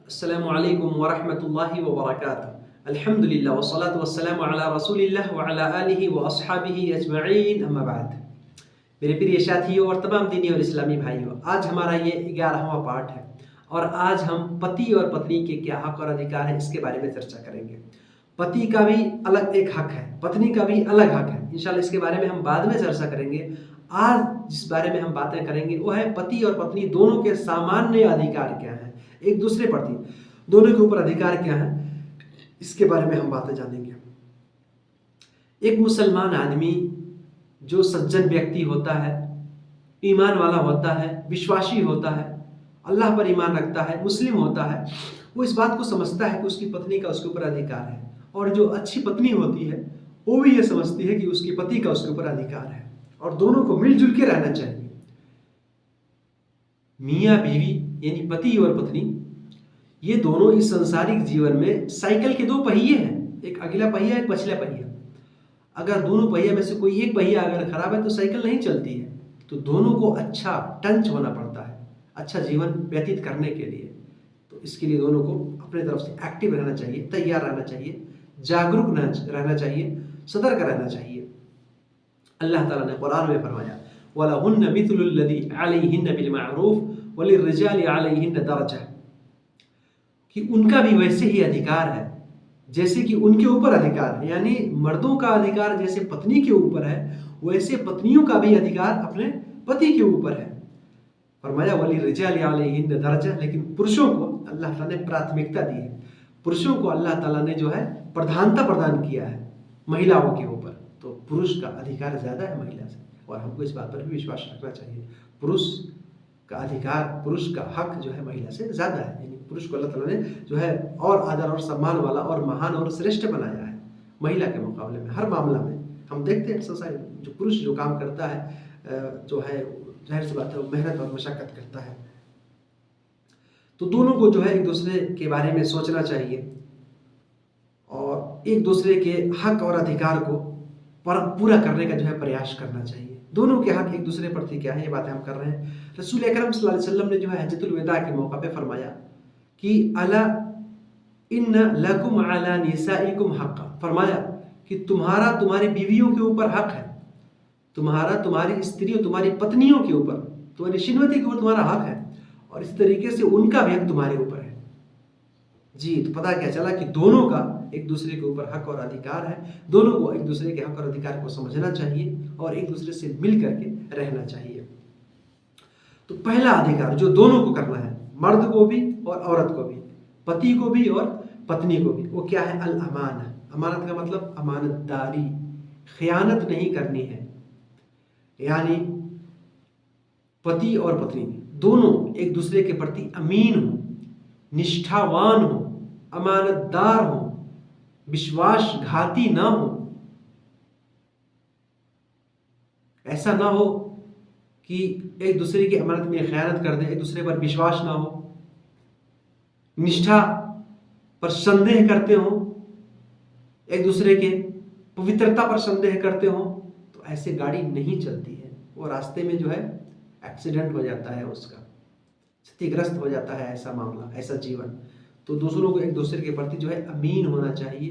अस्सलामु अलैकुम वरहमतुल्लाहि वबरकातुहू। अल्हम्दुलिल्लाह वस्सलातु वस्सलामु अला रसूलिल्लाह व अला आलिहि व अस्हाबिहि अजमईन, अम्मा बाद। मेरे प्रिय साथियों और तमाम दीनी और इस्लामी भाइयों, आज हमारा ये 11वां पार्ट है और आज हम पति और पत्नी के क्या हक और अधिकार है इसके बारे में चर्चा करेंगे। पति का भी अलग एक हक है, पत्नी का भी अलग हक है। इंशाल्लाह इसके बारे में हम बाद में चर्चा करेंगे। आज जिस बारे में हम बातें करेंगे वो है पति और पत्नी दोनों के सामान्य अधिकार क्या हैं, एक दूसरे प्रति दोनों के ऊपर अधिकार क्या है, इसके बारे में हम बातें जानेंगे। एक मुसलमान आदमी जो सज्जन व्यक्ति होता है, ईमान वाला होता है, विश्वासी होता है, अल्लाह पर ईमान रखता है, मुस्लिम होता है, वो इस बात को समझता है कि उसकी पत्नी का उसके ऊपर अधिकार है। और जो अच्छी पत्नी होती है वो भी ये समझती है कि उसकी पति का उसके ऊपर अधिकार है और दोनों को मिलजुल के रहना चाहिए। मियाँ बीवी यानी पति और पत्नी, ये दोनों इस संसारिक जीवन में साइकिल के दो पहिए हैं, एक अगला पहिया एक पछला पहिया। अगर दोनों पहिया में से कोई एक पहिया अगर खराब है तो साइकिल नहीं चलती है। तो दोनों को अच्छा टंच होना पड़ता है अच्छा जीवन व्यतीत करने के लिए। तो इसके लिए दोनों को अपने तरफ से एक्टिव रहना चाहिए, तैयार रहना चाहिए, जागरूक रहना चाहिए, सतर्क रहना चाहिए। अल्लाह ताला ने कुरान में फरमाया, वलहुन्न मिथलुल्लज़ी अलैहिन्न बिल मारूफ वलिर्रिजालि अलैहिन्न दरजा, कि उनका भी वैसे ही अधिकार है जैसे कि उनके ऊपर अधिकार है। यानी मर्दों का अधिकार जैसे पत्नी के ऊपर है वैसे पत्नियों का भी अधिकार अपने पति के ऊपर है। फरमाया वलिर्रिजालि अलैहिन्न दरजा, लेकिन पुरुषों को अल्लाह ताला ने प्राथमिकता दी है। पुरुषों को अल्लाह ताला ने जो है प्रधानता प्रदान किया है महिलाओं के ऊपर। तो पुरुष का अधिकार ज़्यादा है महिला से और हमको इस बात पर भी विश्वास रखना चाहिए। पुरुष का अधिकार, पुरुष का हक जो है महिला से ज़्यादा है। यानी पुरुष को अल्लाह ताला ने जो है और आदर और सम्मान वाला और महान और श्रेष्ठ बनाया है महिला के मुकाबले में। हर मामला में हम देखते हैं सोसाइटी जो पुरुष जो काम करता है जो है जाहिर सी बात है वो मेहनत और मशक्क़त करता है। तो दोनों को जो है एक दूसरे के बारे में सोचना चाहिए और एक दूसरे के हक और अधिकार को पूरा करने का जो है प्रयास करना चाहिए। दोनों के हक एक दूसरे प्रति क्या है ये बातें हम कर रहे हैं। रसूल अकरम सल्लल्लाहु अलैहि वसल्लम ने जो है हज्जतुल विदा के मौका पे फरमाया कि अला इन्ना लकुम अला निसाइकुम हक़्क़ा, फरमाया कि तुम्हारा तुम्हारी बीवियों के ऊपर हक है, तुम्हारा तुम्हारी स्त्रियों तुम्हारी पत्नियों के ऊपर, तुम्हारी श्रीमती के ऊपर तुम्हारा हक है और इस तरीके से उनका भी हक तुम्हारे ऊपर है। जी, तो पता क्या चला कि दोनों का एक दूसरे के ऊपर हक और अधिकार है। दोनों को एक दूसरे के हक और अधिकार को समझना चाहिए और एक दूसरे से मिल करके रहना चाहिए। तो पहला अधिकार जो दोनों को करना है, मर्द को भी और औरत को भी, पति को भी और पत्नी को भी, वो क्या है? अल अमाना। अमानत का मतलब अमानतदारी, खयानत नहीं करनी है। यानी पति और पत्नी दोनों एक दूसरे के प्रति अमीन हो, निष्ठावान हो, अमानतदार हो, विश्वासघाती ना हो। ऐसा ना हो कि एक दूसरे की अमानत में खयानत कर दे, एक दूसरे पर विश्वास ना हो, निष्ठा पर संदेह करते हो, एक दूसरे के पवित्रता पर संदेह करते हो, तो ऐसे गाड़ी नहीं चलती है। वो रास्ते में जो है एक्सीडेंट हो जाता है, उसका क्षतिग्रस्त हो जाता है ऐसा मामला, ऐसा जीवन। तो दूसरों को एक दूसरे के प्रति जो है अमीन होना चाहिए,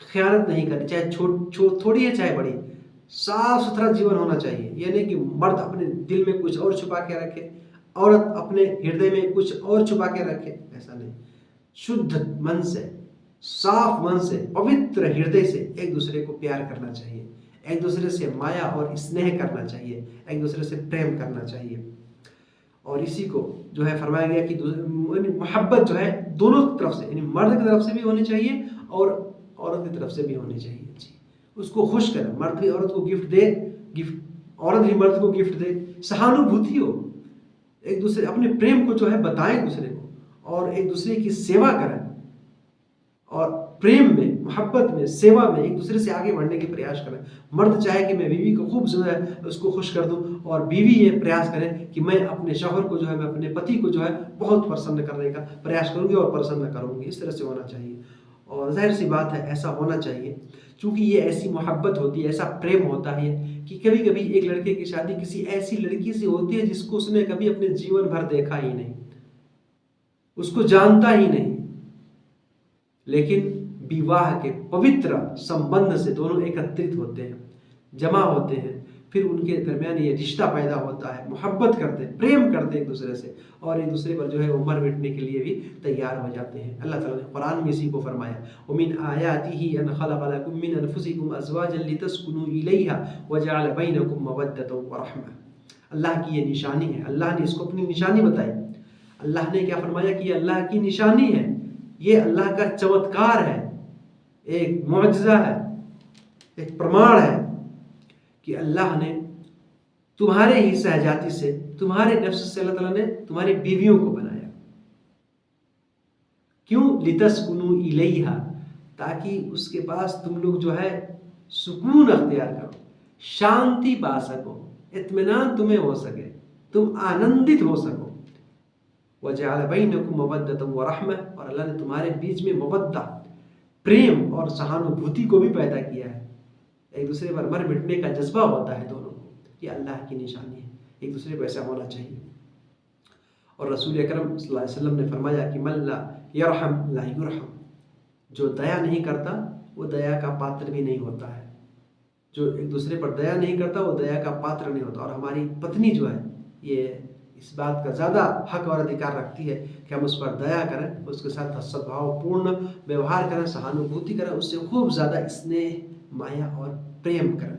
खयानत नहीं करनी, चाहे थोड़ी है चाहे बड़ी, साफ सुथरा जीवन होना चाहिए। ये नहीं कि मर्द अपने दिल में कुछ और छुपा के रखे, औरत अपने हृदय में कुछ और छुपा के रखे, ऐसा नहीं। शुद्ध मन से, साफ मन से, पवित्र हृदय से एक दूसरे को प्यार करना चाहिए, एक दूसरे से माया और स्नेह करना चाहिए, एक दूसरे से प्रेम करना चाहिए। और इसी को जो है फरमाया गया कि मोहब्बत जो है दोनों तरफ से, यानी मर्द की तरफ से भी होनी चाहिए और औरत की तरफ से भी होनी चाहिए। जी, उसको खुश करें, मर्द भी औरत को गिफ्ट दे, औरत भी मर्द को गिफ्ट दे, सहानुभूति हो, एक दूसरे अपने प्रेम को जो है बताएं दूसरे को और एक दूसरे की सेवा करें और प्रेम में, मोहब्बत में, सेवा में एक दूसरे से आगे बढ़ने के प्रयास करें। मर्द चाहे कि मैं बीवी को खूब जो है उसको खुश कर दूं और बीवी ये प्रयास करें कि मैं अपने शौहर को जो है, मैं अपने पति को जो है बहुत प्रसन्न करने का प्रयास करूंगी और प्रसन्न करूंगी। इस तरह से होना चाहिए और जाहिर सी बात है ऐसा होना चाहिए, क्योंकि ये ऐसी मोहब्बत होती है, ऐसा प्रेम होता है कि कभी कभी एक लड़के की शादी किसी ऐसी लड़की से होती है जिसको उसने कभी अपने जीवन भर देखा ही नहीं। उसको जानता ही नहीं, लेकिन विवाह के पवित्र संबंध से दोनों एकत्रित होते हैं, जमा होते हैं, फिर उनके दरमियान ये रिश्ता पैदा होता है, मोहब्बत करते हैं, प्रेम करते हैं एक दूसरे से, और एक दूसरे पर जो है वो मर मिटने के लिए भी तैयार हो जाते हैं। अल्लाह ताला ने कुरान में इसी को फरमाया, वमिन आयातिही अन खलक़ लकुम मिन अनफुसिकुम अज़वाजन लितस्कुनू इलैहा वजअल बैनकुम मवद्दतन व रहमा। अल्लाह की ये निशानी है, अल्लाह ने इसको अपनी निशानी बताई। अल्लाह ने क्या फरमाया कि ये अल्लाह की निशानी है, ये अल्लाह का चमत्कार है, एक मुअजिज़ा है, एक प्रमाण है कि अल्लाह ने तुम्हारे ही सहजाती से, तुम्हारे नफ्स से अल्लाह ताला ने तुम्हारी बीवियों को बनाया। क्यों? लितस्कुनू इलैहा, ताकि उसके पास तुम लोग जो है सुकून अख्तियार करो, शांति पा सको, इत्मीनान तुम्हें हो सके, तुम आनंदित हो सको। वजअल बैनकुम मवद्दतन व रहमा, और अल्लाह ने तुम्हारे बीच में मवद्दा, प्रेम और सहानुभूति को भी पैदा किया है। एक दूसरे पर मर मिटने का जज्बा होता है दोनों को, ये अल्लाह की निशानी है, एक दूसरे को ऐसा होना चाहिए। और रसूल अकरम सल्लल्लाहु अलैहि वसल्लम ने फरमाया कि मन ला यरहम ला युरहम, जो दया नहीं करता वो दया का पात्र भी नहीं होता है, जो एक दूसरे पर दया नहीं करता वो दया का पात्र नहीं होता। और हमारी पत्नी जो है ये इस बात का ज़्यादा हक और अधिकार रखती है कि हम उस पर दया करें, उसके साथ सद्भावपूर्ण व्यवहार करें, सहानुभूति करें, उससे खूब ज़्यादा स्नेह, माया और प्रेम करें।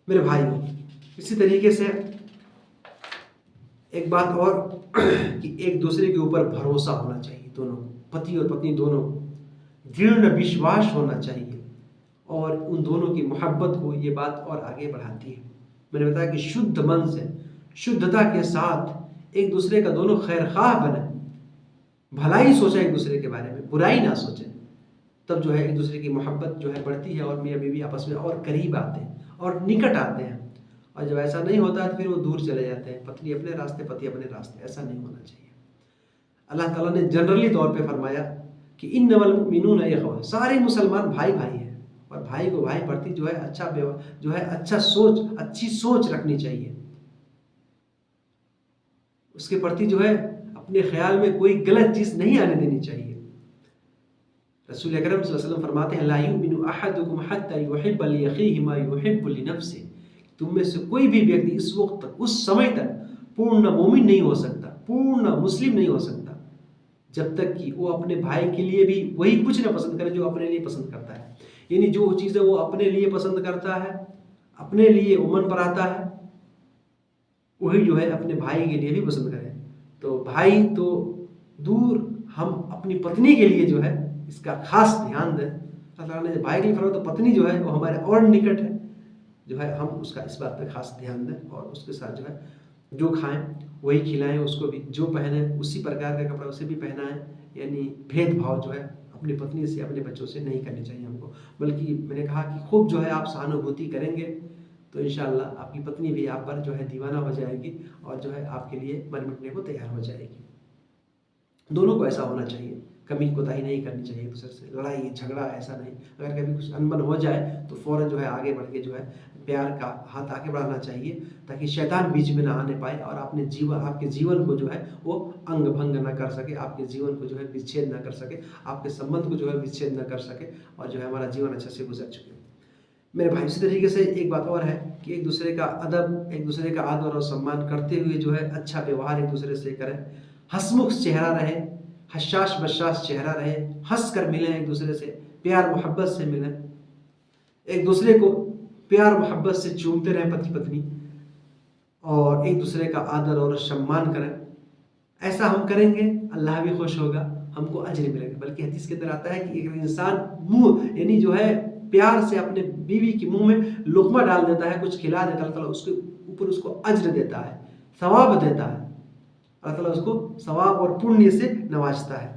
मेरे भाइयों, इसी तरीके से एक बात और कि एक दूसरे के ऊपर भरोसा होना चाहिए दोनों को, पति और पत्नी दोनों को दृढ़ विश्वास होना चाहिए, और उन दोनों की मोहब्बत को ये बात और आगे बढ़ाती है। मैंने बताया कि शुद्ध मन से, शुद्धता के साथ एक दूसरे का दोनों खैर खाह बने, भलाई सोचें एक दूसरे के बारे में, बुराई ना सोचें, तब जो है एक दूसरे की मोहब्बत जो है बढ़ती है, और मियाँ बीवी आपस में और करीब आते हैं और निकट आते हैं। और जब ऐसा नहीं होता है तो फिर वो दूर चले जाते हैं, पत्नी अपने रास्ते, पति अपने रास्ते। ऐसा नहीं होना चाहिए। अल्लाह ताला ने जनरली तौर पे फरमाया कि इन्नमल मुमिनून इख्वा, सारे मुसलमान भाई भाई हैं, और भाई को भाई प्रति जो है अच्छा सोच, अच्छी सोच रखनी चाहिए, उसके प्रति जो है अपने ख्याल में कोई गलत चीज़ नहीं आने देनी चाहिए। रसूल अकरम सल्लल्लाहु अलैहि वसल्लम फरमाते हैं, ला युमिनु अहदुकुम हत्ता युहिब्ब लिअखीहि मा युहिब्बु लिनफ्सिहि, तुम में से कोई भी व्यक्ति इस वक्त तक, उस समय तक पूर्ण मोमिन नहीं हो सकता, पूर्ण मुस्लिम नहीं हो सकता, जब तक कि वो अपने भाई के लिए भी वही कुछ ना पसंद करे जो अपने लिए पसंद करता है। यानी जो चीज़ें वो अपने लिए पसंद करता है, अपने लिए वो मन पर आता है, वही जो है अपने भाई के लिए भी पसंद करे। तो भाई तो दूर, हम अपनी पत्नी के लिए जो है इसका खास ध्यान दें। अल्लाह ने भाई के लिए फरमाया, तो पत्नी जो है वो हमारे और निकट है, जो है हम उसका इस बात पे खास ध्यान दें, और उसके साथ जो है जो खाएं वही खिलाएं, उसको भी जो पहने उसी प्रकार का कपड़ा उसे भी पहनाएं। यानी भेदभाव जो है अपनी पत्नी से, अपने बच्चों से नहीं करनी चाहिए हमको, बल्कि मैंने कहा कि खूब जो है आप सहानुभूति करेंगे तो इंशाअल्लाह आपकी पत्नी भी आप पर जो है दीवाना हो जाएगी, और जो है आपके लिए मर मिटने को तैयार हो जाएगी। दोनों को ऐसा होना चाहिए, कमी कोताही नहीं करनी चाहिए एक दूसरे से, लड़ाई झगड़ा ऐसा नहीं। अगर कभी कुछ अनबन हो जाए तो फ़ौरन जो है आगे बढ़ के जो है प्यार का हाथ आगे बढ़ाना चाहिए, ताकि शैतान बीच में ना आने पाए और आपके जीवन को जो है वो अंग भंग ना कर सके, आपके जीवन को जो है विच्छेद ना कर सके, आपके संबंध को जो है विच्छेद ना कर सके, और जो है हमारा जीवन अच्छे से गुजर चुके। मेरे भाई, इसी तरीके से एक बात और है कि एक दूसरे का अदब, एक दूसरे का आदर और सम्मान करते हुए जो है अच्छा व्यवहार एक दूसरे से करें, हंसमुख चेहरा रहे, हशाश बशाश चेहरा रहे, हंस कर मिलें एक दूसरे से, प्यार मोहब्बत से मिलें, एक दूसरे को प्यार मोहब्बत से चूमते रहें पति पत्नी, और एक दूसरे का आदर और सम्मान करें। ऐसा हम करेंगे, अल्लाह भी खुश होगा, हमको अजर मिलेगा। बल्कि हदीस के अंदर आता है कि एक इंसान मुंह यानी जो है प्यार से अपने बीवी के मुंह में लुक़मा डाल देता है, कुछ खिला देता है, अल्लाह ताला उसके ऊपर उसको अजर देता है, सवाब देता है, अल्लाह ताला उसको सवाब और पुण्य से नवाजता है।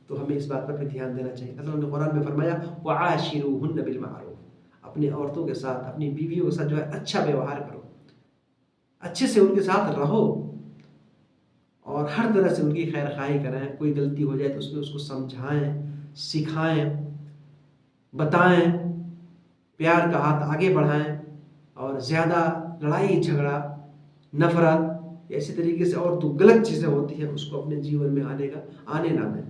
तो हमें इस बात पर भी ध्यान देना चाहिए। अल्लाह ने कुरान में फरमाया, वआशिरूहुन्ना बिल मारूफ, अपनी औरतों के साथ, अपनी बीवियों के साथ जो है अच्छा व्यवहार करो, अच्छे से उनके साथ रहो, और हर तरह से उनकी खैर खाई करें। कोई गलती हो जाए तो उसमें उसको समझाएं, सिखाएं, बताएं, प्यार का हाथ आगे बढ़ाएं, और ज़्यादा लड़ाई झगड़ा, नफरत कि ऐसी तरीके से और तो गलत चीज़ें होती हैं उसको अपने जीवन में आने ना दें।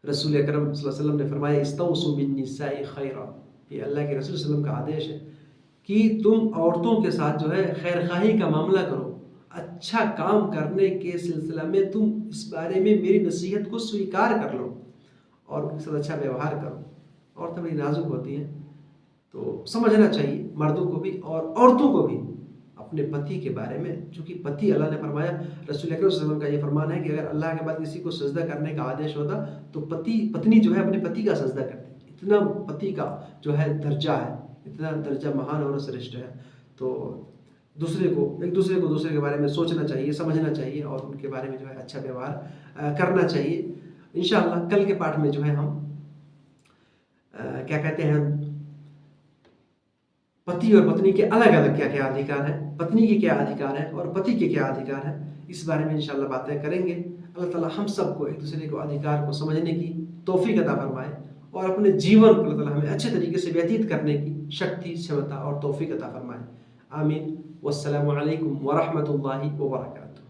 रसूल अकरम सल्लल्लाहु अलैहि वसल्लम ने फरमाया इस्तौसु बिन्निसाई खैरा, ये अल्लाह के रसूल सल्लल्लाहु अलैहि वसल्लम का आदेश है कि तुम औरतों के साथ जो है खैर खाही का मामला करो, अच्छा काम करने के सिलसिला में तुम इस बारे में मेरी नसीहत को स्वीकार कर लो और उनके साथ अच्छा व्यवहार करो। औरतें बड़ी नाजुक होती हैं, तो समझना चाहिए मर्दों को भी और औरतों को भी अपने पति के बारे में, चूँकि पति अल्लाह ने फरमाया, रसूल अकरम सल्लल्लाहु अलैहि वसल्लम का ये फरमान है कि अगर अल्लाह के बाद किसी को सजदा करने का आदेश होता तो पत्नी जो है अपने पति का सजदा करती। इतना पति का जो है दर्जा है, इतना दर्जा महान और श्रेष्ठ है। तो एक दूसरे को दूसरे के बारे में सोचना चाहिए, समझना चाहिए और उनके बारे में जो है अच्छा व्यवहार करना चाहिए। इंशाअल्लाह कल के पाठ में जो है हम क्या कहते हैं, पति और पत्नी के अलग अलग क्या क्या अधिकार हैं, पत्नी के क्या अधिकार हैं और पति के क्या अधिकार हैं, इस बारे में इंशाअल्लाह बातें करेंगे। अल्लाह ताला हम सबको एक दूसरे को अधिकार को समझने की तौफीक अता फरमाए और अपने जीवन को अल्लाह ताला हमें अच्छे तरीके से व्यतीत करने की शक्ति, क्षमता और तौफीक अता फरमाए। आमीन। वस्सलामु अलैकुम व रहमतुल्लाहि व बरकातुहू।